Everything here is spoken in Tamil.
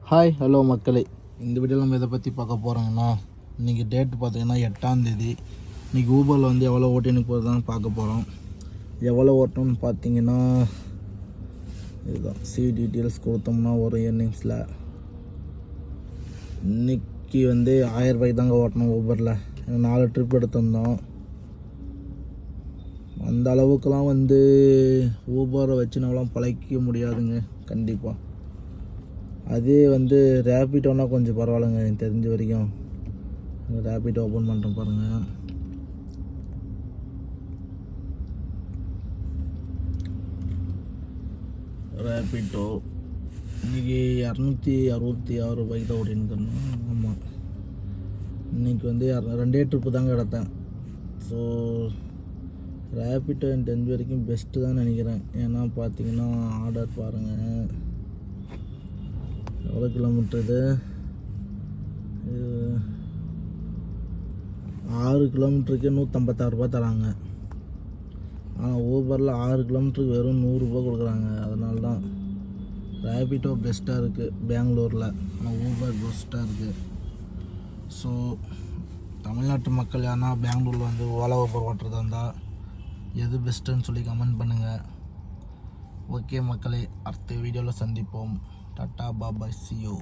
ஹாய் ஹலோ மக்களே, இந்த வீடியோவில் நம்ம இதை பற்றி பார்க்க போகிறோங்கன்னா, இன்றைக்கி டேட் பார்த்திங்கன்னா 8ஆம் தேதி. இன்றைக்கி ஊபரில் வந்து எவ்வளோ ஓட்டின்னு போகிறதான்னு பார்க்க போகிறோம். எவ்வளோ ஓட்டணும்னு பார்த்தீங்கன்னா இதுதான் டீட்டெயில்ஸ் கொடுத்தோம்னா ஒரு ஏர்னிங்ஸில் இன்றைக்கி வந்து 1000 ரூபாய்க்கு தாங்க ஓட்டணும் ஊபரில். 4 ட்ரிப் எடுத்திருந்தோம். அந்த அளவுக்குலாம் வந்து ஊபரை வச்சு நம்மளாம் பழக்க முடியாதுங்க கண்டிப்பாக. அதே வந்து ரேபிட்டோன்னா கொஞ்சம் பரவாயில்லைங்க. எனக்கு தெரிஞ்ச வரைக்கும் ரேபிட்டோ ஓப்பன் பண்ணுறேன் பாருங்கள். ரேபிட்டோ இன்றைக்கி 266 ரூபாய்க்கு தான் ஓடினுக்கணும். ஆமாம், இன்றைக்கி வந்து 2 ட்ரிப்பு தாங்க எடுத்தேன். ஸோ ரேபிட்டோ எனக்கு தெரிஞ்ச வரைக்கும் பெஸ்ட்டு தான் நினைக்கிறேன். ஏன்னா பார்த்தீங்கன்னா ஆர்டர் பாருங்கள் எவ்வளோ கிலோமீட்டர் இது. 6 கிலோமீட்டருக்கு 156 ரூபா தராங்க. ஆனால் ஊபரில் 6 கிலோமீட்டருக்கு வெறும் 100 ரூபா கொடுக்குறாங்க. அதனால தான் ரேபிட்டோ பெஸ்ட்டாக இருக்குது பெங்களூரில், ஆனால் ஊபர் பெஸ்ட்டாக இருக்குது. ஸோ தமிழ்நாட்டு மக்கள் யாருன்னா பெங்களூரில் வந்து ஓலா ஊபர் ஓட்டுறதா இருந்தால் எது பெஸ்ட்டுன்னு சொல்லி கமெண்ட் பண்ணுங்கள். ஓகே மக்களே, அடுத்த வீடியோவில் சந்திப்போம். Tata bye bye, see you.